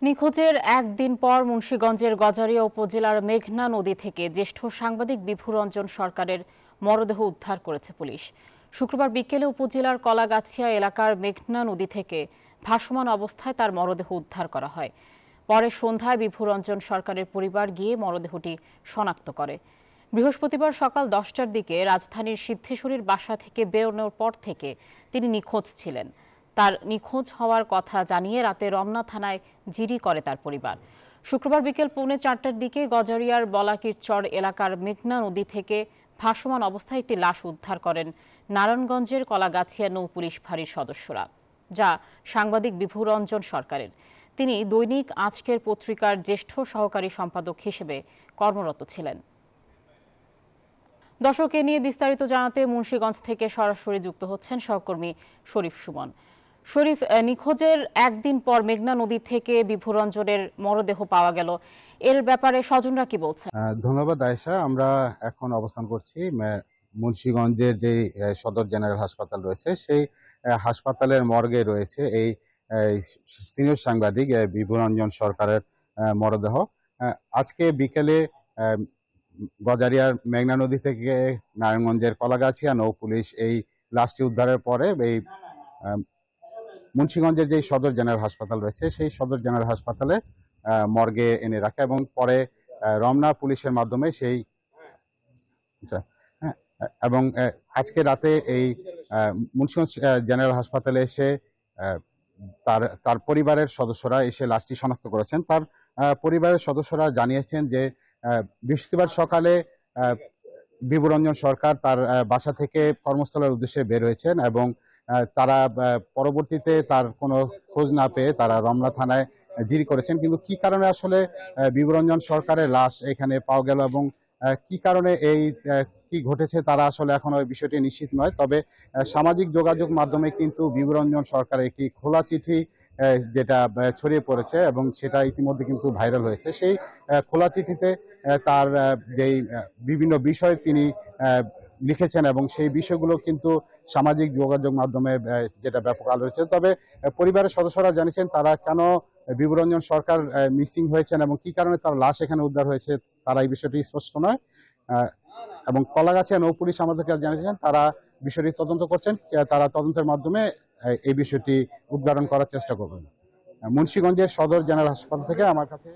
নিখোঁজের একদিন পর মুন্সিগঞ্জের গজারিয়া উপজেলার মেঘনা নদী থেকে জ্যেষ্ঠ সাংবাদিক বিভুরঞ্জন সরকারের মরদেহ উদ্ধার করেছে পুলিশ। শুক্রবার বিকেলে উপজেলার কলাগাছিয়া এলাকার মেঘনা নদী থেকে ভাসমান অবস্থায় তার মরদেহ উদ্ধার করা হয়। পরে সন্ধ্যায় বিভুরঞ্জন সরকারের পরিবার গিয়ে মরদেহটি শনাক্ত করে। বৃহস্পতিবার সকাল 10টার দিকে রাজধানীর সিদ্ধেশ্বরীর বাসা থেকে বেরোনোর পর থেকে তিনি নিখোঁজ ছিলেন। তার নিখোঁজ হওয়ার কথা জানিয়ে রাতে রমনা থানায় জিডি করে তার পরিবার। শুক্রবার বিকেল 3:45টার দিকে গজারিয়ার বলাকিরচর এলাকার মেঘনা নদী থেকে ভাসমান অবস্থায় একটি লাশ উদ্ধার করেন নারায়ণগঞ্জের কলাগাছিয়া নৌ পুলিশ ফাঁড়ির সদস্যরা, যা সাংবাদিক বিভুরঞ্জন সরকারের। তিনি দৈনিক আজকের পত্রিকার জ্যেষ্ঠ সহকারী সম্পাদক হিসেবে কর্মরত ছিলেন। দর্শক, এ নিয়ে বিস্তারিত জানাতে মুন্সিগঞ্জ থেকে সরাসরি যুক্ত হচ্ছেন সহকর্মী শরীফ সুমন। শরীফ, নিখোঁজের একদিন পর মেঘনা নদী থেকে বিভুরঞ্জনের মরদেহ পাওয়া গেল, এর ব্যাপারে স্বজনরা কি বলছেন? ধন্যবাদ আয়েশা। আমরা এখন অবস্থান করছি মুন্সিগঞ্জের যে সদর জেনারেল হাসপাতাল রয়েছে, সেই হাসপাতালের মর্গে রয়েছে এই সিনিয়র সাংবাদিক বিভুরঞ্জন সরকারের মরদেহ। আজকে বিকেলে গজারিয়ার মেঘনা নদী থেকে নারায়ণগঞ্জের কলাগাছিয়া নৌ পুলিশ এই লাশটি উদ্ধারের পরে এই মুন্সিগঞ্জের যে সদর জেনারেল হাসপাতাল রয়েছে, সেই সদর জেনারেল হাসপাতালে মর্গে এনে রাখে এবং পরে রমনা পুলিশের মাধ্যমে সেই হ্যাঁ, এবং আজকে রাতে এই মুন্সিগঞ্জ জেনারেল হাসপাতালে এসে তার তার পরিবারের সদস্যরা এসে লাশটি শনাক্ত করেছেন। তার পরিবারের সদস্যরা জানিয়েছেন যে বৃহস্পতিবার সকালে বিভুরঞ্জন সরকার তার বাসা থেকে কর্মস্থলের উদ্দেশ্যে বের হয়েছেন এবং তারা পরবর্তীতে তার কোনো খোঁজ না পেয়ে তারা রমনা থানায় জিডি করেছেন। কিন্তু কি কারণে আসলে বিভুরঞ্জন সরকারের লাশ এখানে পাওয়া গেল এবং কি কারণে এই কি ঘটেছে তারা আসলে এখন ওই বিষয়টি নিশ্চিত নয়। তবে সামাজিক যোগাযোগ মাধ্যমে কিন্তু বিভুরঞ্জন সরকারের একটি খোলা চিঠি যেটা ছড়িয়ে পড়েছে এবং সেটা ইতিমধ্যে কিন্তু ভাইরাল হয়েছে। সেই খোলা চিঠিতে তার যেই বিভিন্ন বিষয় তিনি লিখেছেন এবং সেই বিষয়গুলো কিন্তু সামাজিক যোগাযোগ মাধ্যমে যেটা ব্যাপক আলোচিত। তবে পরিবারের সদস্যরা জানিয়েছেন তারা কেন বিভুরঞ্জন সরকার মিসিং হয়েছেন এবং কি কারণে তার লাশ এখানে উদ্ধার হয়েছে তারা এই বিষয়টি স্পষ্ট নয়। এবং কলাগাছিয়া নৌ পুলিশ আমাদেরকে জানিয়েছেন তারা বিষয়টি তদন্ত করছেন, তারা তদন্তের মাধ্যমে এই বিষয়টি উদ্ঘাটন করার চেষ্টা করবেন। মুন্সিগঞ্জের সদর জেনারেল হাসপাতাল থেকে আমার কাছে